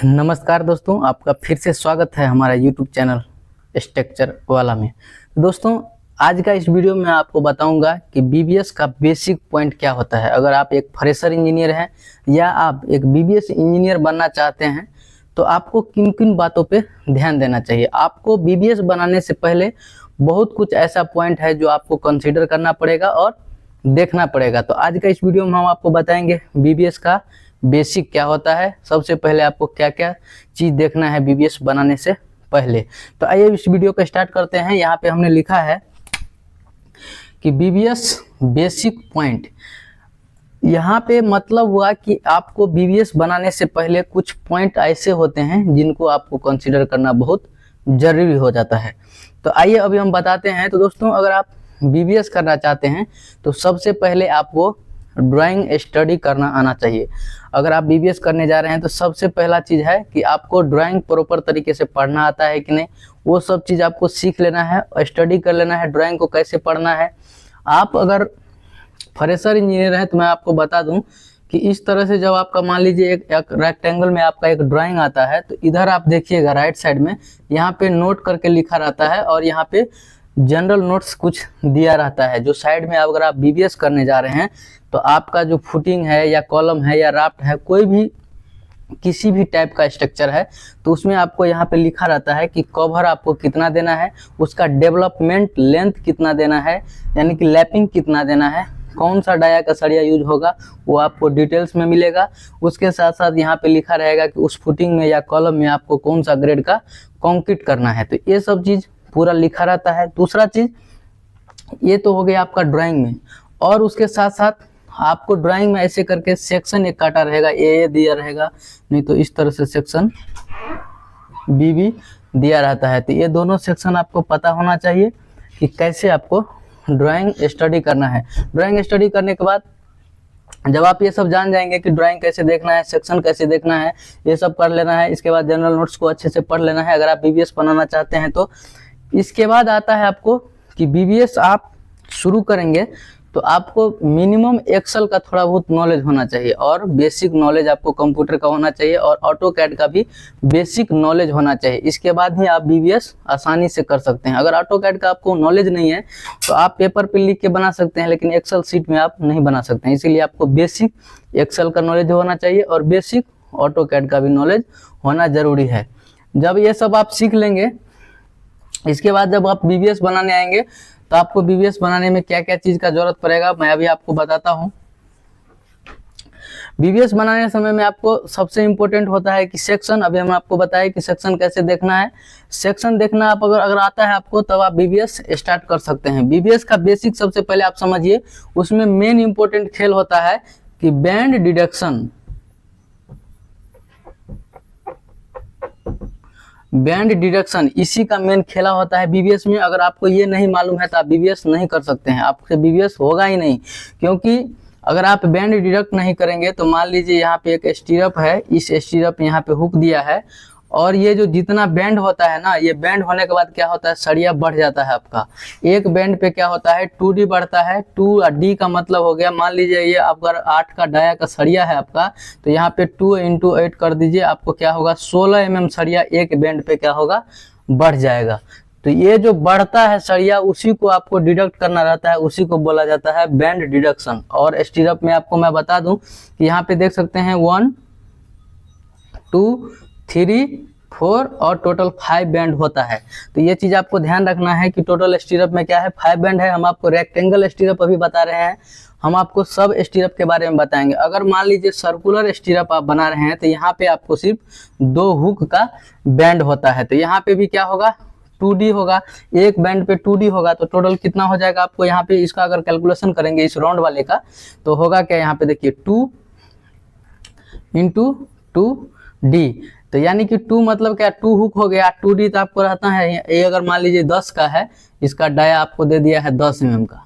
नमस्कार दोस्तों, आपका फिर से स्वागत है हमारा YouTube चैनल स्ट्रक्चर वाला में। दोस्तों, आज का इस वीडियो में आपको बताऊंगा कि BBS का बेसिक पॉइंट क्या होता है। अगर आप एक फ्रेशर इंजीनियर हैं या आप एक BBS इंजीनियर बनना चाहते हैं तो आपको किन किन बातों पे ध्यान देना चाहिए। आपको BBS बनाने से पहले बहुत कुछ ऐसा पॉइंट है जो आपको कंसिडर करना पड़ेगा और देखना पड़ेगा। तो आज का इस वीडियो में हम आपको बताएंगे BBS का बेसिक क्या होता है, सबसे पहले आपको क्या क्या चीज़ देखना है BBS बनाने से पहले। तो आइए इस वीडियो को स्टार्ट करते हैं। यहाँ पे हमने लिखा है कि BBS बेसिक पॉइंट। यहाँ पे मतलब हुआ कि आपको BBS बनाने से पहले कुछ पॉइंट ऐसे होते हैं जिनको आपको कंसीडर करना बहुत जरूरी हो जाता है। तो आइए अभी हम बताते हैं। तो दोस्तों, अगर आप BBS करना चाहते हैं तो सबसे पहले आपको ड्राइंग स्टडी करना आना चाहिए। अगर आप BBS करने जा रहे हैं तो सबसे पहला चीज़ है कि आपको ड्राइंग प्रॉपर तरीके से पढ़ना आता है कि नहीं, वो सब चीज़ आपको सीख लेना है और स्टडी कर लेना है ड्राइंग को कैसे पढ़ना है। आप अगर फ्रेशर इंजीनियर हैं तो मैं आपको बता दूं कि इस तरह से जब आपका मान लीजिए एक रेक्टेंगल में आपका एक ड्राइंग आता है तो इधर आप देखिएगा राइट साइड में यहाँ पे नोट करके लिखा रहता है और यहाँ पे जनरल नोट्स कुछ दिया रहता है। जो साइड में अगर आप BBS करने जा रहे हैं तो आपका जो फुटिंग है या कॉलम है या राफ्ट है, कोई भी किसी भी टाइप का स्ट्रक्चर है तो उसमें आपको यहाँ पे लिखा रहता है कि कवर आपको कितना देना है, उसका डेवलपमेंट लेंथ कितना देना है, यानी कि लैपिंग कितना देना है, कौन सा डाया का सरिया यूज होगा वो आपको डिटेल्स में मिलेगा। उसके साथ साथ यहाँ पे लिखा रहेगा कि उस फुटिंग में या कॉलम में आपको कौन सा ग्रेड का कंक्रीट करना है। तो ये सब चीज़ पूरा लिखा रहता है। दूसरा चीज़, ये तो हो गया आपका ड्राइंग में, और उसके साथ साथ आपको ड्राइंग में ऐसे करके सेक्शन एक काटा रहेगा, ए दिया रहेगा, नहीं तो इस तरह से सेक्शन BB दिया रहता है। तो ये दोनों सेक्शन आपको पता होना चाहिए कि कैसे आपको ड्राइंग स्टडी करना है। ड्राइंग स्टडी करने के बाद जब आप ये सब जान जाएंगे कि ड्राइंग कैसे देखना है, सेक्शन कैसे देखना है, ये सब कर लेना है। इसके बाद जनरल नोट्स को अच्छे से पढ़ लेना है अगर आप BBS बनाना चाहते हैं तो। इसके बाद आता है आपको कि BBS आप शुरू करेंगे तो आपको मिनिमम एक्सेल का थोड़ा बहुत नॉलेज होना चाहिए और बेसिक नॉलेज आपको कंप्यूटर का होना चाहिए और ऑटोकैड का भी बेसिक नॉलेज होना चाहिए। इसके बाद ही आप BBS आसानी से कर सकते हैं। अगर ऑटोकैड का आपको नॉलेज नहीं है तो आप पेपर पे लिख के बना सकते हैं, लेकिन एक्सेल सीट में आप नहीं बना सकते हैं। इसीलिए आपको बेसिक एक्सेल का नॉलेज होना चाहिए और बेसिक ऑटोकैड का भी नॉलेज होना जरूरी है। जब ये सब आप सीख लेंगे, इसके बाद जब आप BBS बनाने आएंगे तो आपको BBS बनाने में क्या क्या चीज़ का जरूरत पड़ेगा मैं अभी आपको बताता हूँ। BBS बनाने समय में आपको सबसे इम्पोर्टेंट होता है कि सेक्शन। अभी हम आपको बताएं कि सेक्शन कैसे देखना है। सेक्शन देखना आप अगर आता है आपको तब आप BBS स्टार्ट कर सकते हैं। BBS का बेसिक सबसे पहले आप समझिए, उसमें मेन इम्पोर्टेंट खेल होता है कि बैंड डिडक्शन। बैंड डिडक्शन इसी का मेन खेला होता है BBS में। अगर आपको ये नहीं मालूम है तो आप BBS नहीं कर सकते हैं, आपसे BBS होगा ही नहीं। क्योंकि अगर आप बैंड डिडक्ट नहीं करेंगे तो मान लीजिए यहाँ पे एक स्टीरअप है, इस स्टीरअप यहाँ पे हुक दिया है और ये जो जितना बैंड होता है ना, ये बैंड होने के बाद क्या होता है, सरिया बढ़ जाता है आपका। एक बैंड पे क्या होता है, 2D बढ़ता है। 2D का मतलब हो गया, मान लीजिए ये अगर 8 का डाया का सरिया है आपका तो यहाँ पे 2 × 8 कर दीजिए, आपको क्या होगा 16 mm सरिया एक बैंड पे क्या होगा, बढ़ जाएगा। तो ये जो बढ़ता है सरिया उसी को आपको डिडक्ट करना रहता है, उसी को बोला जाता है बैंड डिडक्शन। और स्टीरअप में आपको मैं बता दूं कि यहाँ पे देख सकते हैं 1 2 3 4 और टोटल 5 बैंड होता है। तो ये चीज़ आपको ध्यान रखना है कि टोटल स्टीरअप में क्या है, 5 बैंड है। हम आपको रेक्टेंगल स्टीरअप अभी बता रहे हैं, हम आपको सब स्टीरअप के बारे में बताएंगे। अगर मान लीजिए सर्कुलर स्टीरअप आप बना रहे हैं तो यहाँ पे आपको सिर्फ 2 हुक का बैंड होता है। तो यहाँ पे भी क्या होगा, 2D होगा, एक बैंड पे 2D होगा। तो टोटल कितना हो जाएगा आपको यहाँ पे, इसका अगर कैलकुलेशन करेंगे इस राउंड वाले का तो होगा क्या, यहाँ पे देखिए 2 × 2D। तो यानी कि 2 मतलब क्या, 2 हुक हो गया। 2D तो आपको रहता है, ये अगर मान लीजिए 10 का है, इसका डाया आपको दे दिया है 10 mm का,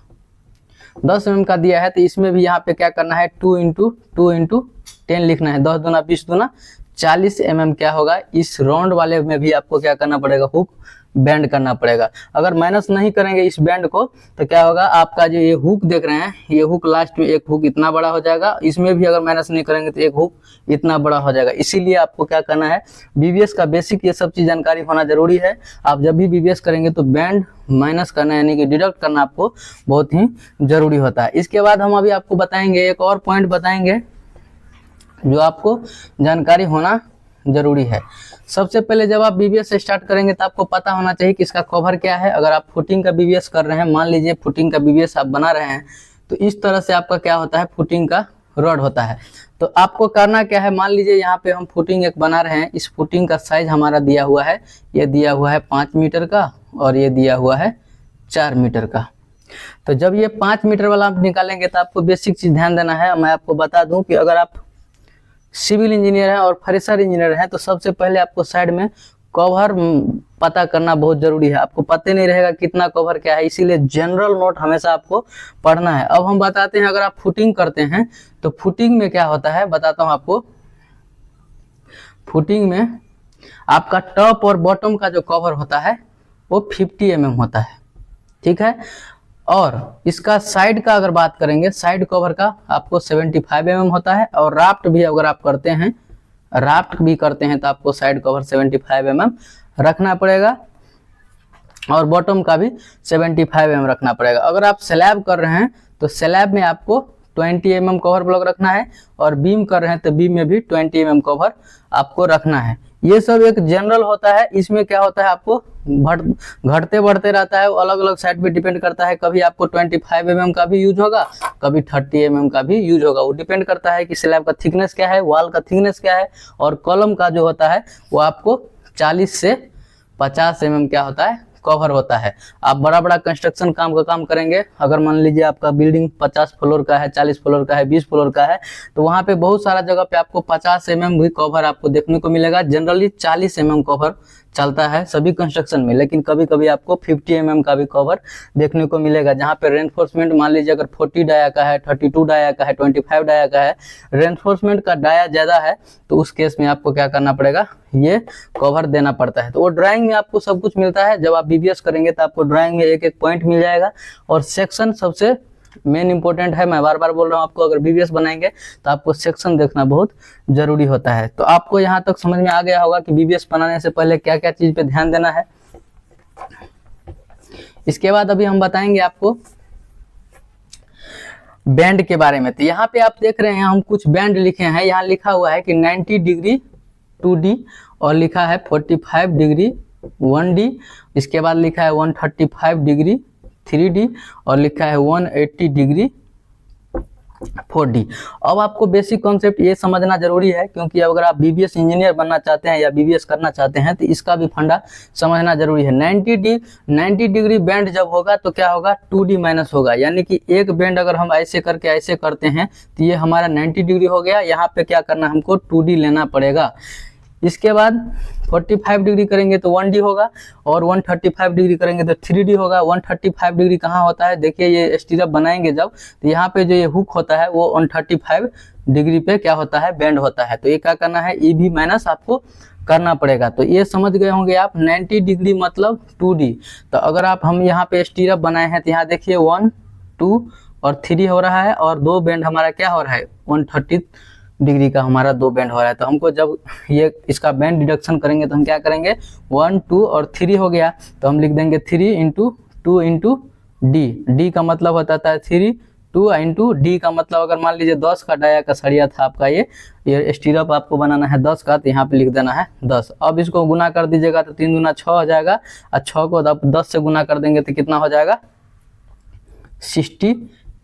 10 mm का दिया है। तो इसमें भी यहाँ पे क्या करना है, 2 × 2 × 10 लिखना है। 10 दूना 20 दूना 40 mm क्या होगा, इस राउंड वाले में भी आपको क्या करना पड़ेगा, हुक बेंड करना पड़ेगा। अगर माइनस नहीं करेंगे इस बेंड को तो क्या होगा, आपका जो ये हुक देख रहे हैं, ये हुक लास्ट में एक हुक इतना बड़ा हो जाएगा, इसमें भी अगर माइनस नहीं करेंगे तो एक हुक इतना बड़ा हो जाएगा। इसीलिए आपको क्या करना है, बीबीएस का बेसिक ये सब चीज जानकारी होना जरूरी है। आप जब भी बीबीएस करेंगे तो बेंड माइनस करना यानी कि डिडक्ट करना आपको बहुत ही जरूरी होता है। इसके बाद हम अभी आपको बताएंगे, एक और पॉइंट बताएंगे जो आपको जानकारी होना जरूरी है। सबसे पहले जब आप बीबीएस स्टार्ट करेंगे तो आपको पता होना चाहिए कि इसका कवर क्या है। अगर आप फुटिंग का बीबीएस कर रहे हैं, मान लीजिए फुटिंग का बीबीएस आप बना रहे हैं, तो इस तरह से आपका क्या होता है, फुटिंग का रॉड होता है। तो आपको करना क्या है, मान लीजिए यहाँ पे हम फुटिंग एक बना रहे हैं, इस फुटिंग का साइज हमारा दिया हुआ है, ये दिया हुआ है 5 मीटर का और ये दिया हुआ है 4 मीटर का। तो जब ये 5 मीटर वाला आप निकालेंगे तो आपको बेसिक चीज ध्यान देना है। मैं आपको बता दूं कि अगर आप सिविल इंजीनियर हैं और फ्रेशर इंजीनियर हैं तो सबसे पहले आपको साइड में कवर पता करना बहुत जरूरी है। आपको पता नहीं रहेगा कितना कवर क्या है, इसीलिए जनरल नोट हमेशा आपको पढ़ना है। अब हम बताते हैं, अगर आप फुटिंग करते हैं तो फुटिंग में क्या होता है बताता हूं आपको। फुटिंग में आपका टॉप और बॉटम का जो कवर होता है वो 50 mm होता है, ठीक है। और इसका साइड का अगर बात करेंगे, साइड कवर का आपको 75 mm होता है। और राफ्ट भी अगर आप करते हैं, राफ्ट भी करते हैं तो आपको साइड कवर 75 mm रखना पड़ेगा और बॉटम का भी 75 mm रखना पड़ेगा। अगर आप स्लैब कर रहे हैं तो स्लैब में आपको 20 mm कवर ब्लॉक रखना है और बीम कर रहे हैं तो बीम में भी 20 mm कवर आपको रखना है। ये सब एक जनरल होता है। इसमें क्या होता है, आपको घटते बढ़ते रहता है, वो अलग अलग साइड पे डिपेंड करता है। कभी आपको 25 mm का भी यूज होगा, कभी 30 mm का भी यूज होगा। वो डिपेंड करता है कि स्लैब का थिकनेस क्या है, वॉल का थिकनेस क्या है, और कॉलम का जो होता है वो आपको 40 से 50 mm क्या होता है, कवर होता है। आप बड़ा बड़ा कंस्ट्रक्शन काम करेंगे, अगर मान लीजिए आपका बिल्डिंग 50 फ्लोर का है, 40 फ्लोर का है, 20 फ्लोर का है, तो वहां पे बहुत सारा जगह पे आपको 50 mm भी कवर आपको देखने को मिलेगा। जनरली 40 mm कवर चलता है सभी कंस्ट्रक्शन में, लेकिन कभी कभी आपको 50 mm का भी कवर देखने को मिलेगा। जहाँ पे रेनफोर्समेंट मान लीजिए अगर 40 डाया का है, 32 डाया का है, 25 डाया का है, रेनफोर्समेंट का डाया ज्यादा है, तो उस केस में आपको क्या करना पड़ेगा, ये कवर देना पड़ता है। तो वो ड्राइंग में आपको सब कुछ मिलता है। जब आप बीबीएस करेंगे तो आपको ड्राइंग में एक एक पॉइंट मिल जाएगा। और सेक्शन सबसे मेन इंपॉर्टेंट है, मैं बार बार बोल रहा हूँ आपको, अगर बीबीएस बनाएंगे तो आपको सेक्शन देखना बहुत जरूरी होता है। तो आपको यहाँ तक समझ में आ गया होगा कि बीबीएस बनाने से पहले क्या क्या चीज पे ध्यान देना है। इसके बाद अभी हम बताएंगे आपको बैंड के बारे में। तो यहाँ पे आप देख रहे हैं हम कुछ बैंड लिखे हैं। यहाँ लिखा हुआ है कि 90 डिग्री 2D और लिखा है 45 डिग्री 1D, इसके बाद लिखा है 135 डिग्री 3D और लिखा है 180 डिग्री 4D। अब आपको बेसिक कॉन्सेप्ट ये समझना जरूरी है, क्योंकि अगर आप बीबीएस इंजीनियर बनना चाहते हैं या बीबीएस करना चाहते हैं तो इसका भी फंडा समझना जरूरी है। 90 डिग्री बैंड जब होगा तो क्या होगा, 2D माइनस होगा, यानी कि एक बैंड अगर हम ऐसे करके ऐसे करते हैं तो ये हमारा 90 डिग्री हो गया। यहाँ पे क्या करना, हमको 2D लेना पड़ेगा। इसके बाद 45 डिग्री करेंगे तो 1D होगा और 135 डिग्री करेंगे तो 3D होगा। 135 डिग्री कहाँ होता है, देखिए ये स्टीरअप बनाएंगे जब, तो यहाँ पे जो ये हुक होता है वो 135 डिग्री पे क्या होता है, बेंड होता है। तो ये क्या करना है, ई भी माइनस आपको करना पड़ेगा। तो ये समझ गए होंगे आप, 90 डिग्री मतलब 2D। तो अगर आप हम यहाँ पे स्टीरअप बनाए हैं तो यहाँ देखिए 1 2 और 3 हो रहा है और 2 बेंड हमारा क्या हो रहा है, 130 डिग्री का हमारा 2 बेंड हो रहा है। तो हमको जब ये इसका बेंड डिडक्शन करेंगे तो हम क्या करेंगे, 1 2 और 3 हो गया तो हम लिख देंगे 3 × 2 × D। D का मतलब होता था 3, 2 × D का मतलब अगर मान लीजिए 10 का डाया का सरिया था आपका, ये स्टीरअप आपको बनाना है 10 का, तो यहाँ पे लिख देना है 10। अब इसको गुना कर दीजिएगा तो 3 दूना 6 हो जाएगा और 6 को आप 10 से गुना कर देंगे तो कितना हो जाएगा, 60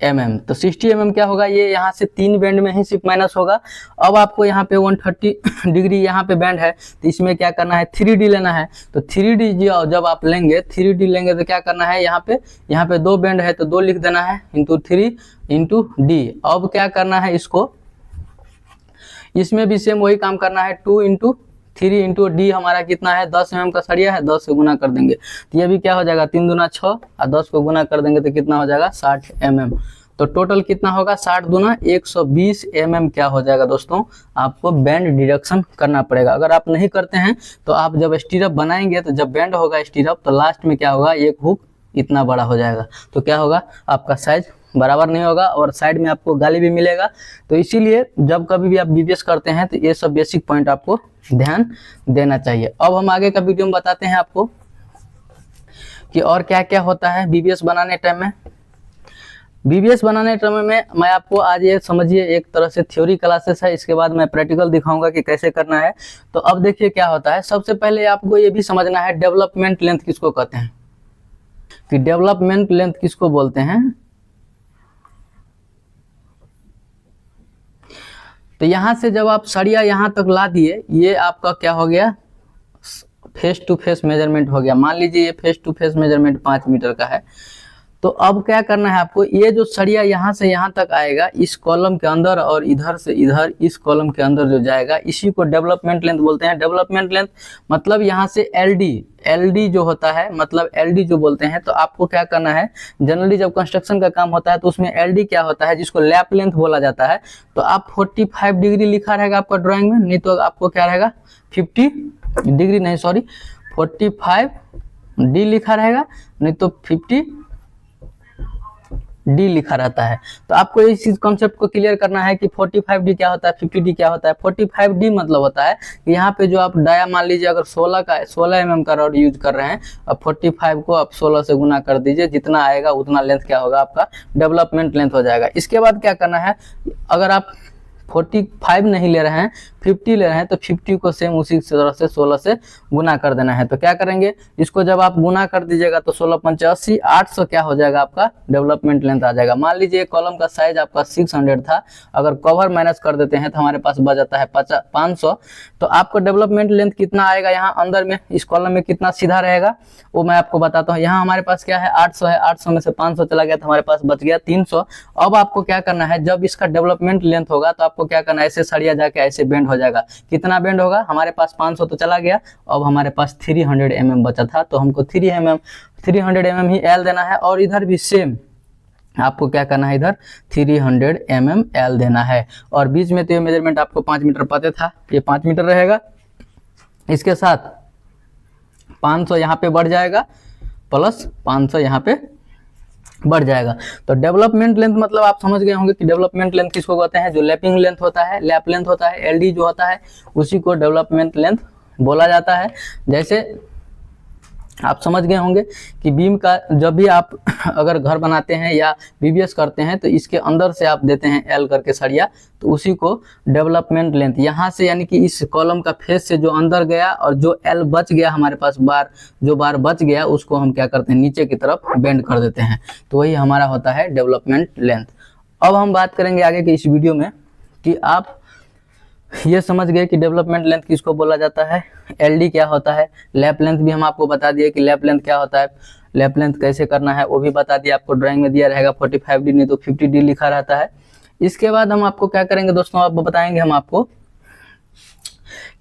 mm। तो 60 mm क्या होगा, ये यहाँ से 3 बैंड में ही सिर्फ माइनस होगा। अब आपको यहाँ पे 130 डिग्री यहाँ पे बैंड है तो इसमें क्या करना है, 3D लेना है। तो 3D जब आप लेंगे, 3D लेंगे तो क्या करना है, यहाँ पे 2 बैंड है तो 2 लिख देना है इंटू 3 × D। अब क्या करना है, इसमें भी सेम वही काम करना है, 2 × 3 × D हमारा कितना है, 10 mm का सरिया है, 10 से गुना कर देंगे तो ये भी क्या हो जाएगा, 3 दूना 6 और 10 को गुना कर देंगे तो कितना हो जाएगा, 60 mm। तो टोटल कितना होगा 60 दूना 120 mm क्या हो जाएगा दोस्तों, आपको बैंड डिडक्शन करना पड़ेगा। अगर आप नहीं करते हैं तो आप जब स्टीरअप बनाएंगे तो जब बैंड होगा स्टीरअप तो लास्ट में क्या होगा, एक हुक इतना बड़ा हो जाएगा, तो क्या होगा आपका साइज बराबर नहीं होगा और साइड में आपको गाली भी मिलेगा। तो इसीलिए जब कभी भी आप बीबीएस करते हैं तो ये सब बेसिक पॉइंट आपको ध्यान देना चाहिए। अब हम आगे का वीडियो में बताते हैं आपको कि और क्या क्या होता है बीबीएस बनाने टाइम में। बीबीएस बनाने टाइम में मैं आपको आज ये समझिए एक तरह से थ्योरी क्लासेस है, इसके बाद मैं प्रैक्टिकल दिखाऊंगा कि कैसे करना है। तो अब देखिए क्या होता है, सबसे पहले आपको ये भी समझना है डेवलपमेंट लेंथ किसको कहते हैं, कि डेवलपमेंट लेंथ किसको बोलते हैं। तो यहां से जब आप सरिया यहां तक ला दिए, ये आपका क्या हो गया, फेस टू फेस मेजरमेंट हो गया। मान लीजिए ये face to face measurement 5 metre का है। तो अब क्या करना है आपको, ये जो सरिया यहाँ से यहाँ तक आएगा इस कॉलम के अंदर और इधर से इधर इस कॉलम के अंदर जो जाएगा, इसी को डेवलपमेंट लेंथ बोलते हैं। डेवलपमेंट लेंथ मतलब यहाँ से एलडी जो होता है, मतलब एलडी जो बोलते हैं। तो आपको क्या करना है, जनरली जब कंस्ट्रक्शन का काम होता है तो उसमें एलडी क्या होता है, जिसको लैप लेंथ बोला जाता है। तो आप 45 डिग्री लिखा रहेगा आपका ड्राइंग में, नहीं तो आपको क्या रहेगा 50 डिग्री नहीं सॉरी 45 डी लिखा रहेगा, नहीं तो 50 डी लिखा रहता है। तो आपको इस चीज कॉन्सेप्ट को क्लियर करना है कि 45 डी क्या होता है, 50 डी क्या होता है। 45 डी मतलब होता है कि यहाँ पे जो आप डाया मान लीजिए अगर 16 mm का रॉड यूज कर रहे हैं, अब 45 को आप 16 से गुना कर दीजिए, जितना आएगा उतना लेंथ क्या होगा आपका डेवलपमेंट लेंथ हो जाएगा। इसके बाद क्या करना है, अगर आप 45 नहीं ले रहे हैं 50 ले रहे हैं तो 50 को सेम उसी तरह से 16 से गुना कर देना है। तो क्या करेंगे, इसको जब आप गुना कर दीजिएगा तो 16 पंचे 80, 800 क्या हो जाएगा आपका डेवलपमेंट लेंथ आ जाएगा। मान लीजिए कॉलम का साइज आपका 600 था, अगर कवर माइनस कर देते हैं तो हमारे पास बच जाता है 500। तो आपको डेवलपमेंट लेंथ कितना आएगा, यहाँ अंदर में इस कॉलम में कितना सीधा रहेगा वो मैं आपको बताता हूँ। यहाँ हमारे पास क्या है 800 है, 800 में से 500 चला गया तो हमारे पास बच गया 300। अब आपको क्या करना है, जब इसका डेवलपमेंट लेंथ होगा तो आपको क्या करना है, ऐसे सरिया जाके ऐसे बेंड हो जाएगा। कितना बेंड होगा, हमारे पास 500 तो चला गया, अब हमारे पास 300 mm बचा था, तो हमको 300 mm ही एल देना है। और इधर भी सेम आपको क्या करना है, इधर 300 mm एल देना है। और बीच में तो ये मेजरमेंट आपको 5 मीटर पता था, ये 5 मीटर रहेगा। इसके साथ 500 यहाँ पे बढ़ जाएगा प्लस 500 यहाँ पे बढ़ जाएगा। तो डेवलपमेंट लेंथ मतलब आप समझ गए होंगे कि डेवलपमेंट लेंथ किसको कहते हैं, जो लैपिंग लेंथ होता है, लैप लेंथ होता है, एलडी जो होता है उसी को डेवलपमेंट लेंथ बोला जाता है। जैसे आप समझ गए होंगे कि बीम का जब भी आप अगर घर बनाते हैं या बीबीएस करते हैं तो इसके अंदर से आप देते हैं एल करके सरिया, तो उसी को डेवलपमेंट लेंथ यहाँ से यानी कि इस कॉलम का फेस से जो अंदर गया और जो एल बच गया हमारे पास बार बच गया उसको हम क्या करते हैं नीचे की तरफ बेंड कर देते हैं। तो वही हमारा होता है डेवलपमेंट लेंथ। अब हम बात करेंगे आगे के इस वीडियो में कि आप ये समझ गए कि डेवलपमेंट लेंथ किसको बोला जाता है, एलडी क्या होता है, लैप लेंथ भी हम आपको बता दिए कि लैप लेंथ क्या होता है, लैप लेंथ कैसे करना है वो भी बता दिया, आपको ड्राइंग में दिया रहेगा 45 डी नहीं तो 50 डी लिखा रहता है। इसके बाद हम आपको क्या करेंगे दोस्तों, आप बताएंगे हम आपको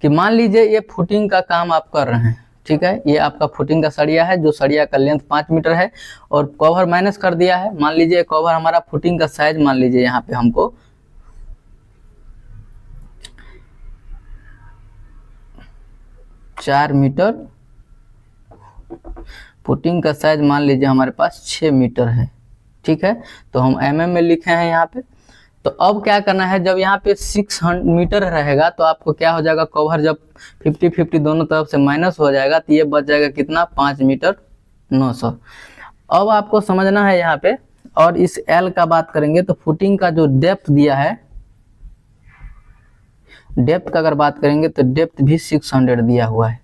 कि मान लीजिए ये फुटिंग का काम आप कर रहे हैं, ठीक है, ये आपका फुटिंग का सरिया है, जो सरिया का लेंथ 5 मीटर है और कवर माइनस कर दिया है। मान लीजिए कवर हमारा फुटिंग का साइज मान लीजिए यहाँ पे हमको 4 मीटर, फुटिंग का साइज मान लीजिए हमारे पास 6 मीटर है, ठीक है, तो हम mm में लिखे हैं यहाँ पे। तो अब क्या करना है, जब यहाँ पे 600 मीटर रहेगा तो आपको क्या हो जाएगा, कवर जब 50-50 दोनों तरफ से माइनस हो जाएगा तो ये बच जाएगा कितना 5 मीटर 900। अब आपको समझना है यहाँ पे, और इस L का बात करेंगे तो फुटिंग का जो डेप्थ दिया है, डेप्थ का अगर बात करेंगे तो डेप्थ भी 600 दिया हुआ है,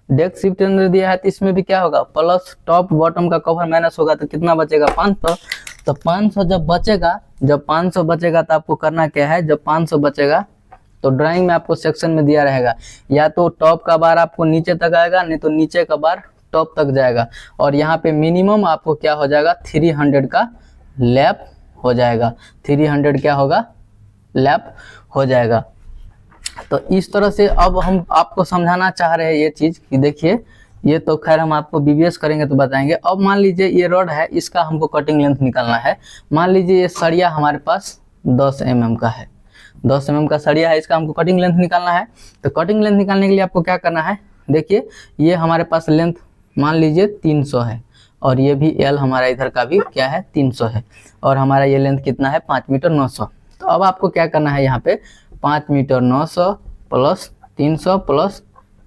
डेप्थ 600 दिया है तो इसमें भी क्या होगा प्लस टॉप बॉटम का कवर माइनस होगा तो कितना बचेगा 500। तो 500 जब 500 बचेगा तो आपको करना क्या है, जब 500 बचेगा तो ड्राइंग में आपको सेक्शन में दिया रहेगा, या तो टॉप का बार आपको नीचे तक आएगा नहीं तो नीचे का बार टॉप तक जाएगा, और यहाँ पे मिनिमम आपको क्या हो जाएगा 300 का लैप हो जाएगा, 300 क्या होगा लैप हो जाएगा। तो इस तरह से अब हम आपको समझाना चाह रहे हैं ये चीज कि देखिए ये तो खैर हम आपको बीबीएस करेंगे तो बताएंगे। अब मान लीजिए ये रॉड है, इसका हमको कटिंग लेंथ निकालना है। मान लीजिए ये सरिया हमारे पास 10 mm का है, 10 mm का सरिया है, इसका हमको कटिंग लेंथ निकालना है। तो कटिंग लेंथ निकालने के लिए आपको क्या करना है, देखिए ये हमारे पास लेंथ मान लीजिए 300 है, और ये भी एल हमारा इधर का भी क्या है 300 है, और हमारा ये लेंथ कितना है 5 मीटर 900। तो अब आपको क्या करना है, यहाँ पे 5 मीटर 900 प्लस 300 प्लस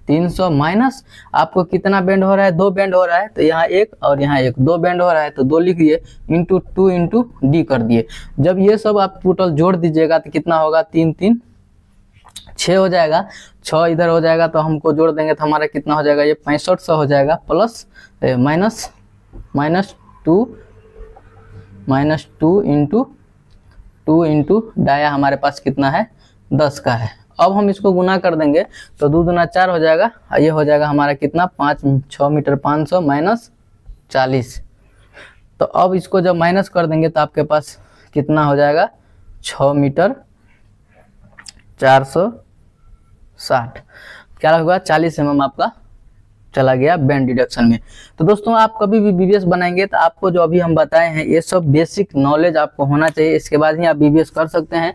300 माइनस आपको कितना बेंड हो रहा है, 2 बेंड हो रहा है, तो यहाँ एक और यहाँ एक, 2 बेंड हो रहा है तो 2 लिख दिए, इंटू 2 इंटू डी कर दिए। जब ये सब आप टोटल जोड़ दीजिएगा तो कितना होगा, 3 3 6 हो जाएगा, 6 इधर हो जाएगा, तो हमको जोड़ देंगे तो हमारा कितना हो जाएगा, ये 6500 हो जाएगा, plus minus two into dia हमारे पास कितना है 10 का है। अब हम इसको गुना कर देंगे तो 2 दूना 4 हो जाएगा, ये हो जाएगा हमारा कितना 6 मीटर 500 माइनस 40। तो अब इसको जब माइनस कर देंगे तो आपके पास कितना हो जाएगा, 6 मीटर 460, क्या होगा 40 mm आपका चला गया बैंड डिडक्शन में। तो दोस्तों आप कभी भी बीबीएस बनाएंगे तो आपको जो अभी हम बताए हैं ये सब बेसिक नॉलेज आपको होना चाहिए, इसके बाद ही आप बीबीएस कर सकते हैं।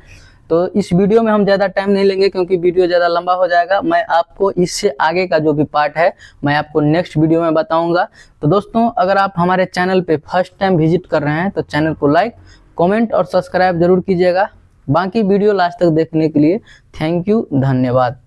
तो इस वीडियो में हम ज़्यादा टाइम नहीं लेंगे क्योंकि वीडियो ज़्यादा लंबा हो जाएगा। मैं आपको इससे आगे का जो भी पार्ट है मैं आपको नेक्स्ट वीडियो में बताऊंगा। तो दोस्तों अगर आप हमारे चैनल पे फर्स्ट टाइम विजिट कर रहे हैं तो चैनल को लाइक कमेंट और सब्सक्राइब जरूर कीजिएगा। बाकी वीडियो लास्ट तक देखने के लिए थैंक यू, धन्यवाद।